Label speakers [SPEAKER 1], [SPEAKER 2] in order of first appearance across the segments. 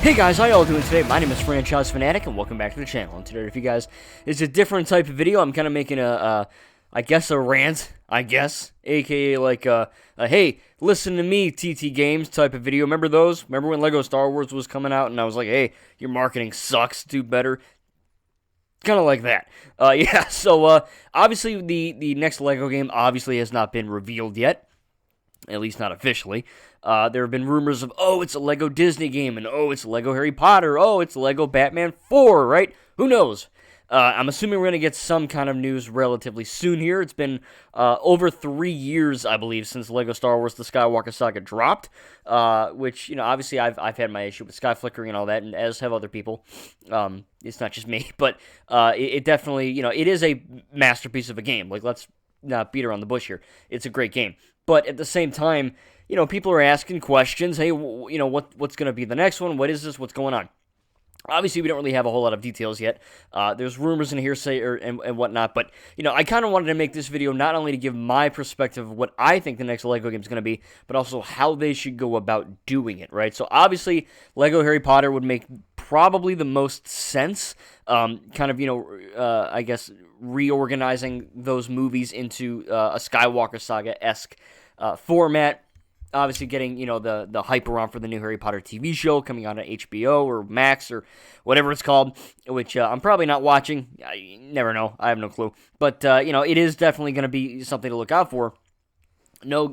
[SPEAKER 1] Hey guys, how y'all doing today? My name is Franchise Fanatic, and welcome back to the channel. And today, if you guys, it's a different type of video. I'm kind of making I guess a rant, aka like hey, listen to me, TT Games type of video. Remember those? Remember when Lego Star Wars was coming out, and I was like, hey, your marketing sucks, do better. Kind of like that. Yeah. So obviously, the next Lego game obviously has not been revealed yet. At least not officially. There have been rumors of, oh, it's a Lego Disney game, and oh, it's Lego Harry Potter, oh, it's Lego Batman 4, right? Who knows? I'm assuming we're going to get some kind of news relatively soon here. It's been over 3 years, I believe, since Lego Star Wars The Skywalker Saga dropped, which, obviously I've had my issue with sky flickering and all that, and as have other people. It's not just me, but it definitely, it is a masterpiece of a game. Like, let's not beat around the bush here. It's a great game. But at the same time, people are asking questions. Hey, what's going to be the next one? What is this? What's going on? Obviously, we don't really have a whole lot of details yet. There's rumors and hearsay and whatnot. But, I kind of wanted to make this video not only to give my perspective of what I think the next Lego game is going to be, but also how they should go about doing it, right? So, obviously, Lego Harry Potter would make probably the most sense. I guess, reorganizing those movies into a Skywalker Saga-esque format. Obviously getting, the hype around for the new Harry Potter TV show coming out on HBO or Max or whatever it's called, which I'm probably not watching. I never know. I have no clue. But, it is definitely going to be something to look out for. No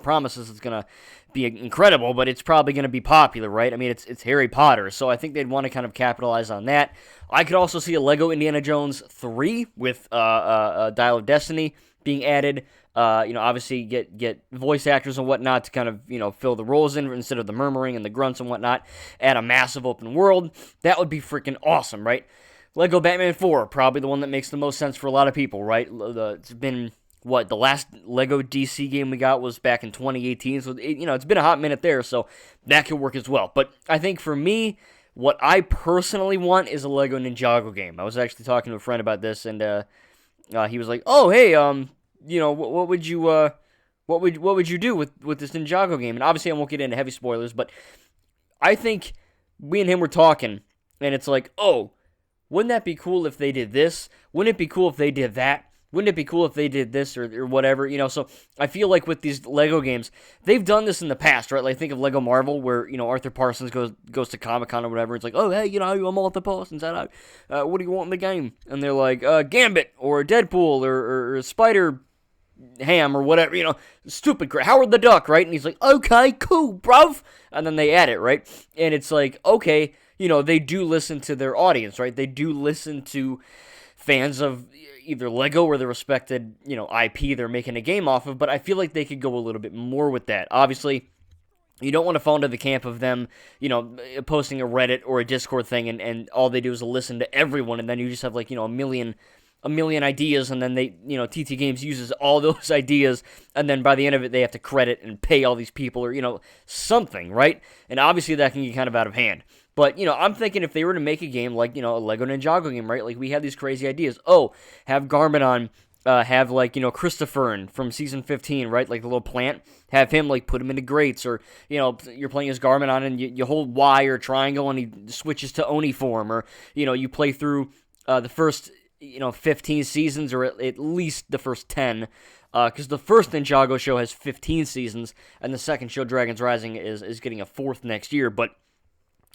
[SPEAKER 1] promises it's going to be incredible, but it's probably going to be popular, right? I mean, it's Harry Potter, so I think they'd want to kind of capitalize on that. I could also see a Lego Indiana Jones 3 with Dial of Destiny being added. Obviously get voice actors and whatnot to kind of, fill the roles in instead of the murmuring and the grunts and whatnot. Add a massive open world. That would be freaking awesome, right? Lego Batman 4, probably the one that makes the most sense for a lot of people, right? It's been, the last Lego DC game we got was back in 2018, so, it's been a hot minute there, so that could work as well. But I think for me, what I personally want is a Lego Ninjago game. I was actually talking to a friend about this, and he was like, oh, hey, what would you do with this Ninjago game? And obviously I won't get into heavy spoilers, but I think we and him were talking, and it's like, oh, wouldn't that be cool if they did this? Wouldn't it be cool if they did that? Wouldn't it be cool if they did this or whatever? So I feel like with these Lego games, they've done this in the past, right? Like think of Lego Marvel, where Arthur Parsons goes to Comic-Con or whatever. It's like, oh hey, I'm Arthur Parsons. What do you want in the game? And they're like, Gambit or Deadpool or Spider Ham or whatever, stupid crap. Howard the Duck, right? And he's like, okay, cool, bruv. And then they add it, right? And it's like, okay, they do listen to their audience, right? They do listen to fans of either Lego or the respected, IP they're making a game off of, but I feel like they could go a little bit more with that. Obviously, you don't want to fall into the camp of them, posting a Reddit or a Discord thing and all they do is listen to everyone, and then you just have like, a million ideas, and then they, TT Games uses all those ideas, and then by the end of it, they have to credit and pay all these people, or, something, right? And obviously that can get kind of out of hand. But, I'm thinking if they were to make a game like, a Lego Ninjago game, right? Like, we have these crazy ideas. Oh, have Garmadon have, like, Christopher from Season 15, right? Like, the little plant. Have him, like, put him into grates. Or, you're playing as Garmadon and you hold Y or triangle and he switches to Oni form. Or, you play through the first 15 seasons, or at least the first 10, because the first Ninjago show has 15 seasons, and the second show, Dragon's Rising, is getting a fourth next year, but,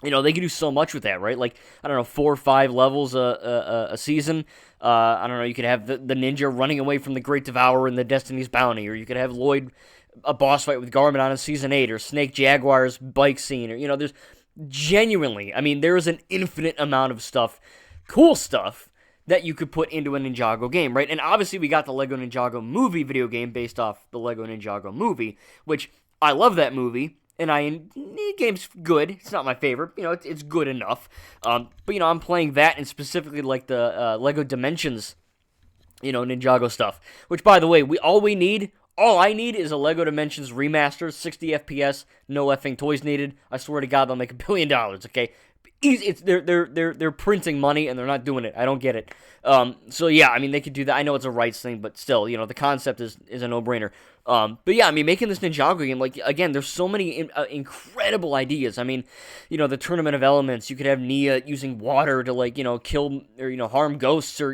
[SPEAKER 1] they can do so much with that, right? Like, I don't know, 4 or 5 levels a season. I don't know, you could have the ninja running away from the Great Devourer in the Destiny's Bounty, or you could have Lloyd, a boss fight with Garmadon in Season 8, or Snake Jaguar's bike scene, or, there's genuinely, there is an infinite amount of stuff, cool stuff, that you could put into a Ninjago game, right? And obviously we got the Lego Ninjago movie video game based off the Lego Ninjago movie, which I love that movie, and the game's good. It's not my favorite, it's good enough. But I'm playing that, and specifically like the Lego Dimensions, Ninjago stuff. Which, by the way, all I need is a Lego Dimensions remaster, 60 FPS, no effing toys needed. I swear to God, they'll make $1 billion, okay? easy. It's they're printing money and they're not doing it. I don't get it. So yeah, I mean they could do that. I know it's a rights thing, but still, the concept is a no-brainer. But yeah, I mean making this Ninjago game, like again, there's so many incredible ideas. I mean, the Tournament of Elements. You could have Nia using water to like kill or harm ghosts or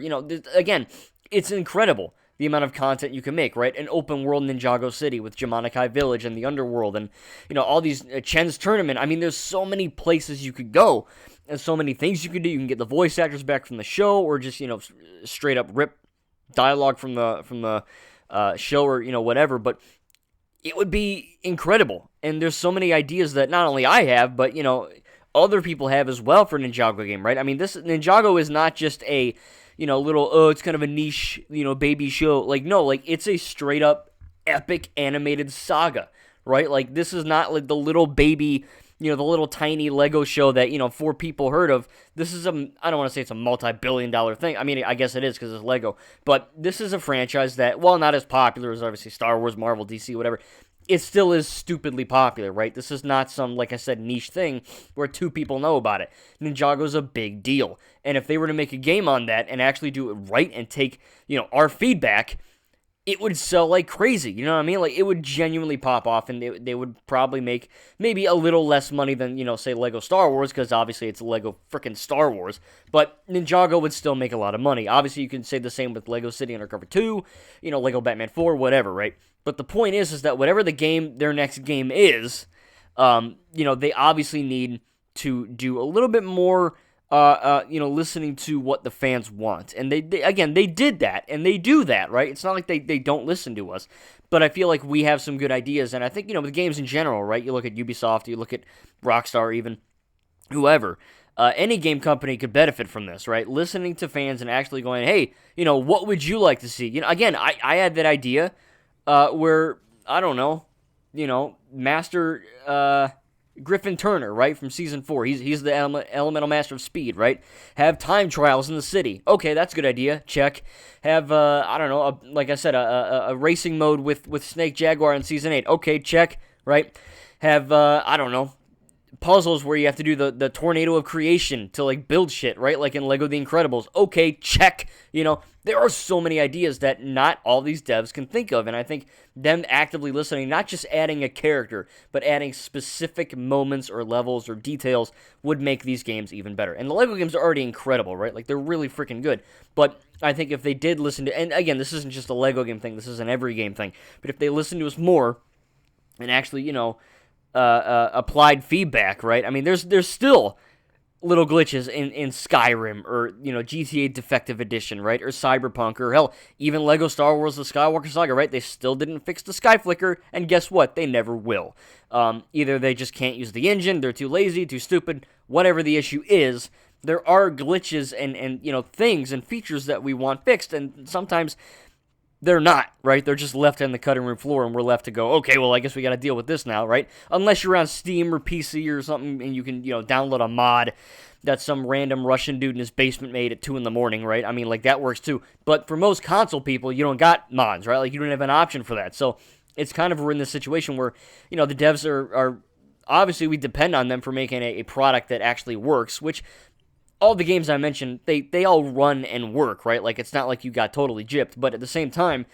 [SPEAKER 1] again, it's incredible the amount of content you can make, right? An open world Ninjago City with Jamanakai Village and the Underworld and, all these Chen's Tournament. I mean, there's so many places you could go and so many things you could do. You can get the voice actors back from the show or just, straight up rip dialogue from the show or, whatever. But it would be incredible. And there's so many ideas that not only I have, but, other people have as well for a Ninjago game, right? I mean, this Ninjago is not just a little, it's kind of a niche, baby show. Like, no, like, it's a straight up epic animated saga, right? Like, this is not like the little baby, the little tiny Lego show that, 4 people heard of. This is I don't want to say it's a multi-billion-dollar thing. I mean, I guess it is because it's Lego. But this is a franchise that, while not as popular as obviously Star Wars, Marvel, DC, whatever, it still is stupidly popular, right? This is not some, like I said, niche thing where 2 people know about it. Ninjago's a big deal. And if they were to make a game on that and actually do it right and take, our feedback, it would sell like crazy. You know what I mean? Like, it would genuinely pop off and they would probably make maybe a little less money than, say, Lego Star Wars, because obviously it's Lego freaking Star Wars. But Ninjago would still make a lot of money. Obviously, you can say the same with Lego City Undercover 2, Lego Batman 4, whatever, right? But the point is that whatever their next game is, they obviously need to do a little bit more, listening to what the fans want. And they did that, and they do that, right? It's not like they don't listen to us. But I feel like we have some good ideas, and I think, with games in general, right? You look at Ubisoft, you look at Rockstar even, whoever. Any game company could benefit from this, right? Listening to fans and actually going, hey, what would you like to see? Again, I had that idea where, I don't know, Master Griffin Turner, right, from Season 4. He's the Elemental Master of Speed, right? Have time trials in the city. Okay, that's a good idea. Check. Have, I don't know, like I said, a racing mode with Snake Jaguar in Season 8. Okay, check, right? Have, I don't know, puzzles where you have to do the tornado of creation to like build shit, right? Like in Lego The Incredibles. Okay, check. There are so many ideas that not all these devs can think of, and I think them actively listening, not just adding a character, but adding specific moments or levels or details would make these games even better. And the Lego games are already incredible, right? Like, they're really freaking good. But I think if they did listen to, and again, this isn't just a Lego game thing, this is an every game thing, but if they listen to us more and actually, applied feedback, right? I mean, there's still little glitches in Skyrim or, GTA Defective Edition, right? Or Cyberpunk, or hell, even Lego Star Wars The Skywalker Saga, right? They still didn't fix the sky flicker, and guess what? They never will. Either they just can't use the engine, they're too lazy, too stupid, whatever the issue is, there are glitches and things and features that we want fixed, and sometimes they're not, right? They're just left on the cutting room floor, and we're left to go, okay, well, I guess we got to deal with this now, right? Unless you're on Steam or PC or something, and you can, download a mod that some random Russian dude in his basement made at 2 in the morning, right? I mean, like, that works too. But for most console people, you don't got mods, right? Like, you don't have an option for that. So it's kind of, we're in this situation where, the devs are obviously, we depend on them for making a product that actually works, which all the games I mentioned, they all run and work, right? Like, it's not like you got totally gypped, but at the same time,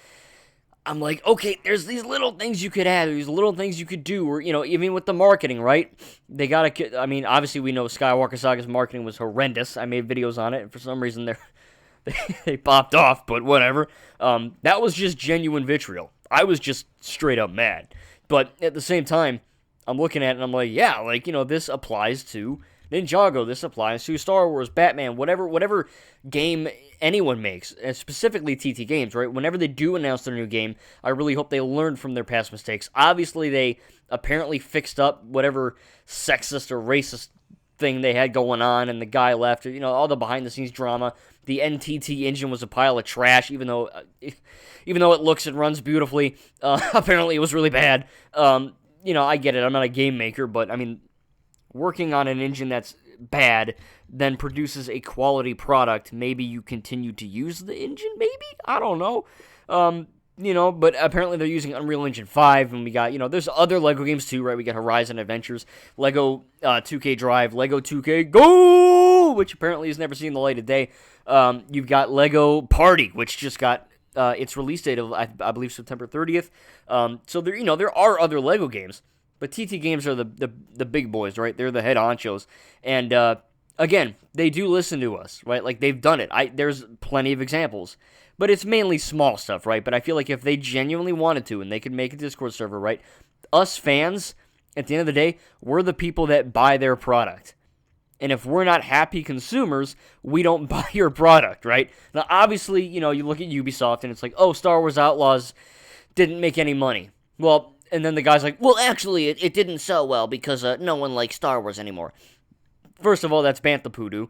[SPEAKER 1] I'm like, okay, there's these little things you could add, these little things you could do, or, even with the marketing, right? They gotta, I mean, obviously we know Skywalker Saga's marketing was horrendous. I made videos on it, and for some reason they popped off, but whatever. That was just genuine vitriol. I was just straight up mad. But at the same time, I'm looking at it and I'm like, yeah, like, this applies to Ninjago, this applies to Star Wars, Batman, whatever game anyone makes, and specifically TT Games, right? Whenever they do announce their new game, I really hope they learn from their past mistakes. Obviously, they apparently fixed up whatever sexist or racist thing they had going on, and the guy left, all the behind-the-scenes drama. The NTT engine was a pile of trash, even though it looks and runs beautifully. Apparently, it was really bad. I get it. I'm not a game maker, but, I mean, working on an engine that's bad then produces a quality product, maybe you continue to use the engine, maybe? I don't know. but apparently they're using Unreal Engine 5, and we got, there's other LEGO games too, right? We got Horizon Adventures, LEGO 2K Drive, LEGO 2K Go, which apparently has never seen the light of day. You've got LEGO Party, which just got its release date of, I believe, September 30th. So there are other LEGO games, but TT Games are the big boys, right? They're the head honchos, and again, they do listen to us, right? Like, they've done it. There's plenty of examples. But it's mainly small stuff, right? But I feel like if they genuinely wanted to and they could make a Discord server, right? Us fans, at the end of the day, we're the people that buy their product. And if we're not happy consumers, we don't buy your product, right? Now, obviously, you look at Ubisoft and it's like, oh, Star Wars Outlaws didn't make any money. Well, and then the guy's like, well, actually, it didn't sell well because no one likes Star Wars anymore. First of all, that's Bantha Poodoo.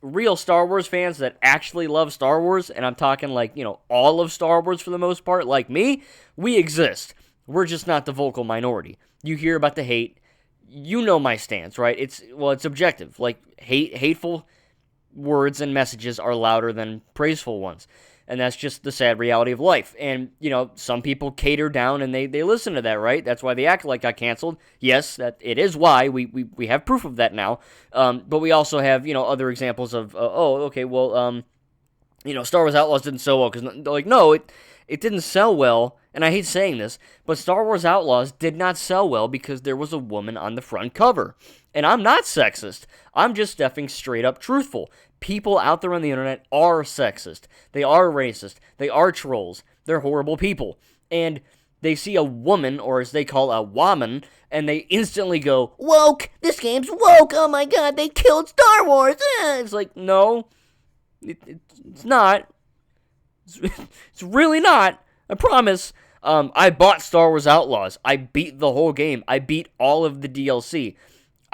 [SPEAKER 1] Real Star Wars fans that actually love Star Wars, and I'm talking like, all of Star Wars for the most part, like me, we exist. We're just not the vocal minority. You hear about the hate, you know my stance, right? It's objective. Like, hateful words and messages are louder than praiseful ones. And that's just the sad reality of life. And, some people cater down and they listen to that, right? That's why The Acolyte got canceled. Yes, that it is why. We have proof of that now. But we also have, other examples of, Star Wars Outlaws didn't sell well. Because, like, no, it didn't sell well. And I hate saying this, but Star Wars Outlaws did not sell well because there was a woman on the front cover. And I'm not sexist. I'm just effing straight up truthful. People out there on the internet are sexist. They are racist. They are trolls. They're horrible people. And they see a woman, or as they call a woman, and they instantly go, woke! This game's woke! Oh my god, they killed Star Wars! It's like, no. It's not. It's really not. I promise. I bought Star Wars Outlaws. I beat the whole game. I beat all of the DLC.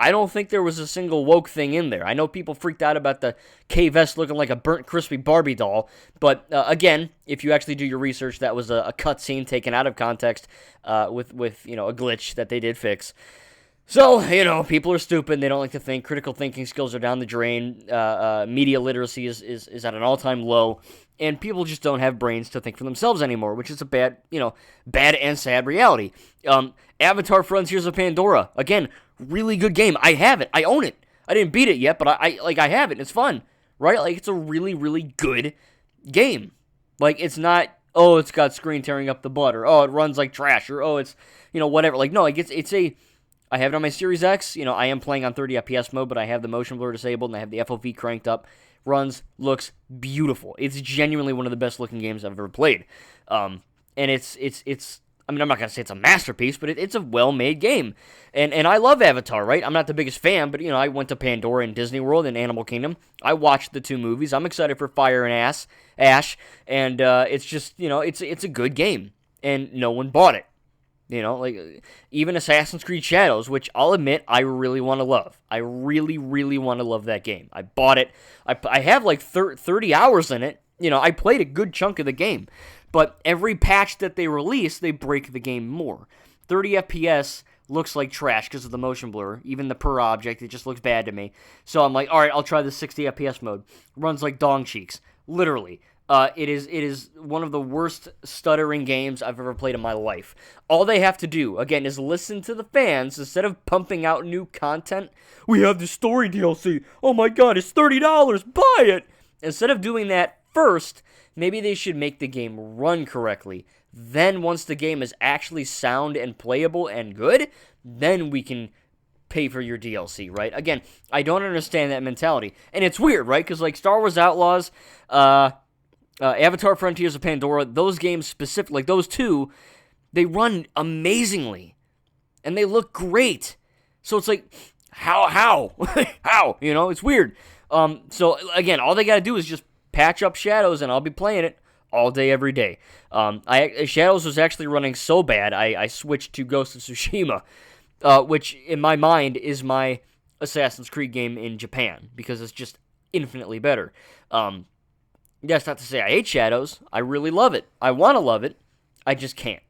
[SPEAKER 1] I don't think there was a single woke thing in there. I know people freaked out about the K-Vest looking like a burnt crispy Barbie doll, but again, if you actually do your research, that was a cutscene taken out of context with a glitch that they did fix. So, people are stupid. They don't like to think. Critical thinking skills are down the drain. Media literacy is at an all-time low. And people just don't have brains to think for themselves anymore, which is a bad and sad reality. Avatar Frontiers of Pandora. Again, really good game. I have it. I own it. I didn't beat it yet, but I have it. It's fun, right? Like, it's a really, really good game. Like, it's not, oh, it's got screen tearing up the butt, or, oh, it runs like trash, or, oh, it's, whatever. Like, no, I have it on my Series X. I am playing on 30 FPS mode, but I have the motion blur disabled, and I have the FOV cranked up. Runs, looks beautiful. It's genuinely one of the best looking games I've ever played. And it's I'm not going to say it's a masterpiece, but it's a well-made game. And I love Avatar, right? I'm not the biggest fan, but, I went to Pandora and Disney World and Animal Kingdom. I watched the two movies. I'm excited for Fire and Ash. And it's just, it's a good game. And no one bought it. Like, even Assassin's Creed Shadows, which I'll admit I really want to love. I really, really want to love that game. I bought it. I have like 30 hours in it. I played a good chunk of the game. But every patch that they release, they break the game more. 30 FPS looks like trash because of the motion blur. Even the per object, it just looks bad to me. So I'm like, all right, I'll try the 60 FPS mode. Runs like dong cheeks. Literally. It is one of the worst stuttering games I've ever played in my life. All they have to do, again, is listen to the fans instead of pumping out new content. We have the story DLC. Oh my god, it's $30. Buy it! Instead of doing that first, maybe they should make the game run correctly. Then once the game is actually sound and playable and good, then we can pay for your DLC, right? Again, I don't understand that mentality. And it's weird, right? Because like Star Wars Outlaws, Avatar Frontiers of Pandora, those games specific, like those two, they run amazingly. And they look great. So it's like, how? How? It's weird. So again, all they gotta do is just patch up Shadows and I'll be playing it all day, every day. Shadows was actually running so bad, I switched to Ghost of Tsushima, which in my mind is my Assassin's Creed game in Japan, because it's just infinitely better. That's not to say I hate Shadows. I really love it. I want to love it. I just can't.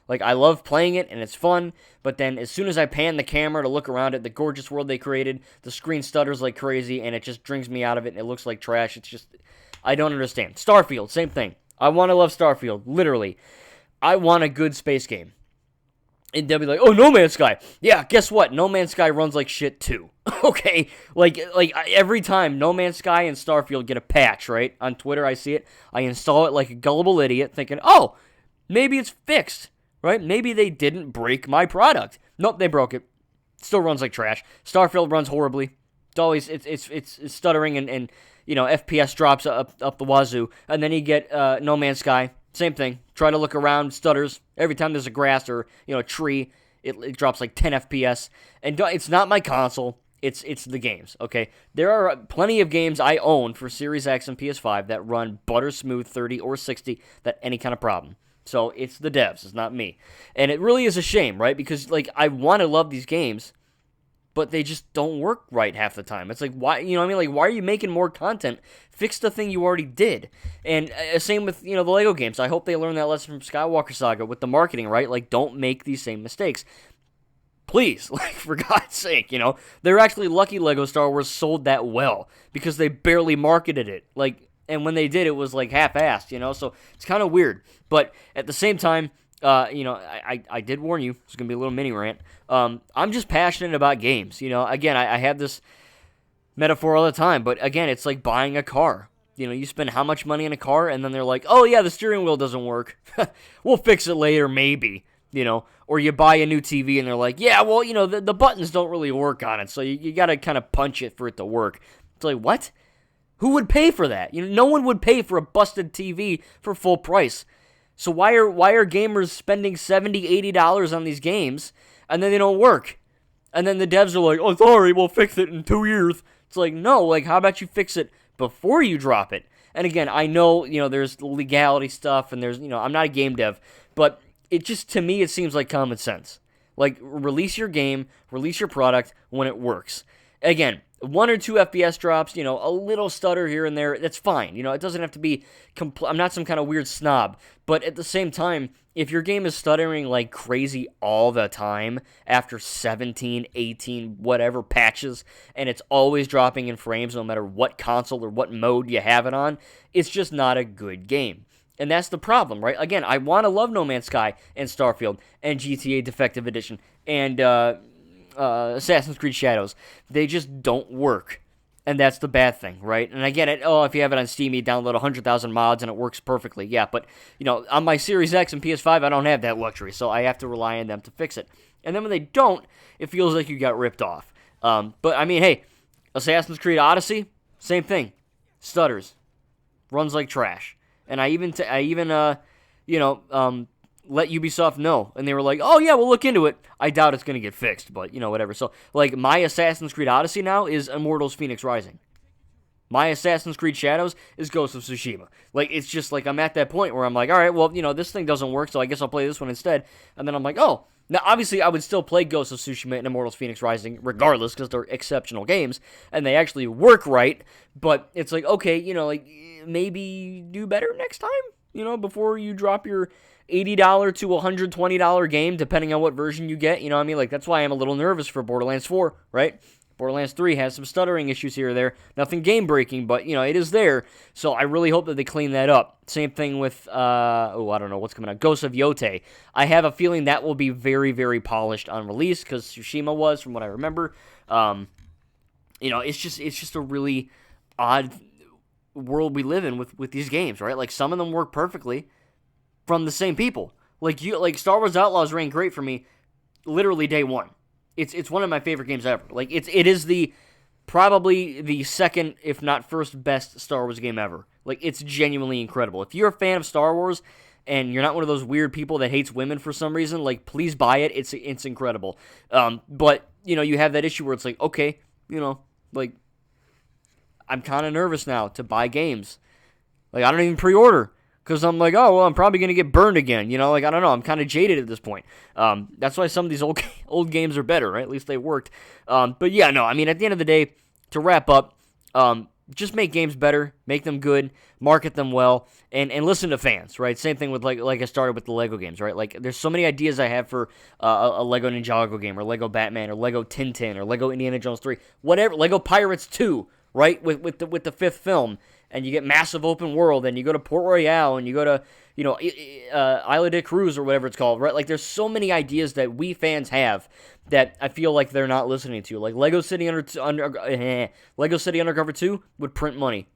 [SPEAKER 1] Like, I love playing it and it's fun, but then as soon as I pan the camera to look around at the gorgeous world they created, the screen stutters like crazy and it just drinks me out of it and it looks like trash. It's just, I don't understand. Starfield, same thing. I want to love Starfield, literally. I want a good space game. And they'll be like, oh, No Man's Sky. Yeah, guess what? No Man's Sky runs like shit too. Okay? Like every time No Man's Sky and Starfield get a patch, right? On Twitter, I see it. I install it like a gullible idiot thinking, oh, maybe it's fixed, right? Maybe they didn't break my product. Nope, they broke it. Still runs like trash. Starfield runs horribly. It's always, it's stuttering and FPS drops up the wazoo. And then you get No Man's Sky. Same thing. Try to look around, stutters. Every time there's a grass or a tree, it drops like 10 FPS. And it's not my console. It's the games. Okay, there are plenty of games I own for Series X and PS5 that run butter smooth 30 or 60 without any kind of problem. So it's the devs. It's not me. And it really is a shame, right? Because I want to love these games, but they just don't work right half the time. It's like, why, why are you making more content? Fix the thing you already did. And same with, the Lego games. I hope they learn that lesson from Skywalker Saga with the marketing, right? Like, don't make these same mistakes. Please, for God's sake, They're actually lucky Lego Star Wars sold that well because they barely marketed it. And when they did, it was half-assed, so it's kind of weird. But at the same time, I did warn you, it's going to be a little mini rant. I'm just passionate about games. Again, I have this metaphor all the time, but again, it's like buying a car. You spend how much money on a car, and then they're like, oh yeah, the steering wheel doesn't work. We'll fix it later, maybe. Or you buy a new TV, and they're like, yeah, well, the buttons don't really work on it, so you got to kind of punch it for it to work. It's like, what? Who would pay for that? No one would pay for a busted TV for full price. So why are gamers spending $70, $80 on these games, and then they don't work? And then the devs are like, oh, sorry, we'll fix it in 2 years. It's like, no, how about you fix it before you drop it? And again, I know, there's legality stuff, and there's, I'm not a game dev, but it just, to me, it seems like common sense. Release your game, release your product when it works. Again, 1 or 2 FPS drops, a little stutter here and there, that's fine. It doesn't have to be, I'm not some kind of weird snob, but at the same time, if your game is stuttering like crazy all the time after 17, 18, whatever patches, and it's always dropping in frames no matter what console or what mode you have it on, it's just not a good game. And that's the problem, right? Again, I want to love No Man's Sky and Starfield and GTA Defective Edition and Assassin's Creed Shadows. They just don't work. And that's the bad thing, right? And I get it. Oh, if you have it on Steam, you download 100,000 mods and it works perfectly. Yeah, but, on my Series X and PS5, I don't have that luxury, so I have to rely on them to fix it. And then when they don't, it feels like you got ripped off. But, I mean, hey, Assassin's Creed Odyssey, same thing. Stutters. Runs like trash. And I even let Ubisoft know, and they were like, oh yeah, we'll look into it. I doubt it's going to get fixed, but, whatever. So, my Assassin's Creed Odyssey now is Immortals Phoenix Rising. My Assassin's Creed Shadows is Ghost of Tsushima. It's just, I'm at that point where I'm like, all right, well, this thing doesn't work, so I guess I'll play this one instead. And then I'm like, oh. Now, obviously, I would still play Ghost of Tsushima and Immortals Phoenix Rising regardless, because they're exceptional games, and they actually work right, but it's like, okay, maybe do better next time, before you drop your $80 to $120 game, depending on what version you get, that's why I'm a little nervous for Borderlands 4, right? Borderlands 3 has some stuttering issues here or there, nothing game-breaking, but, it is there, so I really hope that they clean that up. Same thing with, I don't know what's coming out, Ghost of Yotei. I have a feeling that will be very, very polished on release, because Tsushima was, from what I remember. It's just a really odd world we live in with these games, right? Some of them work perfectly from the same people. Star Wars Outlaws ran great for me literally day one. It's one of my favorite games ever. It is probably the second, if not first, best Star Wars game ever. It's genuinely incredible. If you're a fan of Star Wars and you're not one of those weird people that hates women for some reason, please buy it. It's incredible. But you have that issue where it's okay, I'm kind of nervous now to buy games. I don't even pre-order. Because I'm like, oh, well, I'm probably going to get burned again. I don't know. I'm kind of jaded at this point. That's why some of these old games are better, right? At least they worked. But yeah, no, I mean, at the end of the day, to wrap up, just make games better, make them good, market them well, and listen to fans, right? Same thing with, like I started with the Lego games, right? There's so many ideas I have for a Lego Ninjago game, or Lego Batman, or Lego Tintin, or Lego Indiana Jones 3, whatever, Lego Pirates 2, right? With the fifth film. and you get massive open world, and you go to Port Royale, and you go to, Isla de Cruz or whatever it's called, right? Like, there's so many ideas that we fans have that I feel like they're not listening to. Like, Lego City Undercover 2 would print money.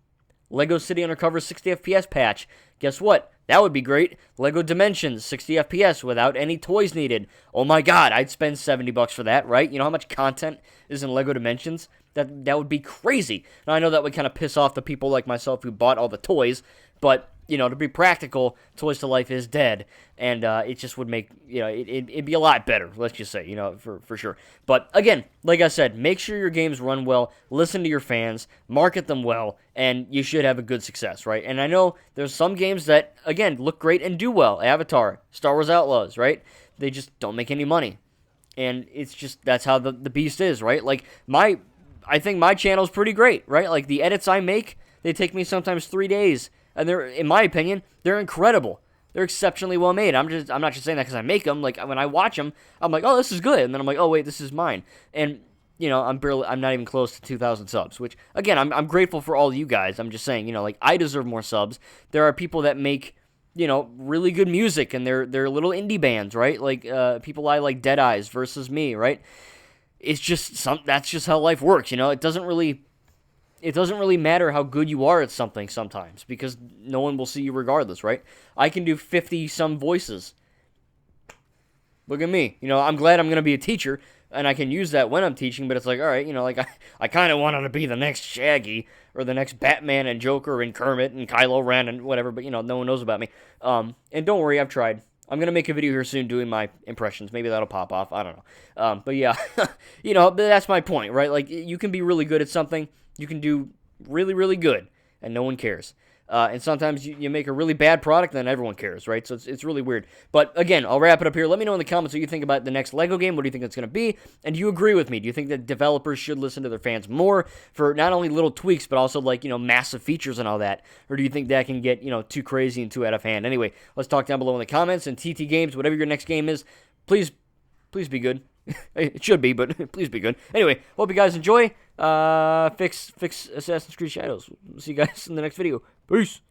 [SPEAKER 1] Lego City Undercover 60 FPS patch. Guess what? That would be great. Lego Dimensions 60 FPS without any toys needed. Oh my god, I'd spend $70 for that, right? You know how much content is in Lego Dimensions? That would be crazy. Now, I know that would kind of piss off the people like myself who bought all the toys, but, to be practical, Toys to Life is dead, and it just would make, it'd be a lot better, let's just say, for sure. But, again, like I said, make sure your games run well, listen to your fans, market them well, and you should have a good success, right? And I know there's some games that, again, look great and do well. Avatar, Star Wars Outlaws, right? They just don't make any money. And it's just, that's how the beast is, right? Like, I think my channel's pretty great, right? Like, the edits I make, they take me sometimes 3 days. And they're, in my opinion, they're incredible. They're exceptionally well made. I'm not just saying that because I make them. Like, when I watch them, I'm like, oh, this is good. And then I'm like, oh, wait, this is mine. And, I'm not even close to 2,000 subs, which, again, I'm grateful for all you guys. I'm just saying, like, I deserve more subs. There are people that make, really good music, and they're little indie bands, right? Like, people like Dead Eyes versus me, right? It's just that's just how life works, It doesn't really matter how good you are at something sometimes, because no one will see you regardless, right? I can do 50-some voices. Look at me. I'm glad I'm going to be a teacher, and I can use that when I'm teaching, but it's like, all right, like, I kind of wanted to be the next Shaggy, or the next Batman and Joker and Kermit and Kylo Ren and whatever, but, no one knows about me. And don't worry, I've tried. I'm going to make a video here soon doing my impressions. Maybe that'll pop off. I don't know. But yeah, but that's my point, right? Like, you can be really good at something. You can do really, really good, and no one cares. And sometimes you make a really bad product, and then everyone cares, right? So it's really weird. But again, I'll wrap it up here. Let me know in the comments what you think about the next LEGO game. What do you think it's going to be? And do you agree with me? Do you think that developers should listen to their fans more for not only little tweaks, but also, like, massive features and all that? Or do you think that can get, too crazy and too out of hand? Anyway, let's talk down below in the comments. And TT Games, whatever your next game is, please be good. It should be, but please be good. Anyway, hope you guys enjoy. Fix Assassin's Creed Shadows. See you guys in the next video. Peace.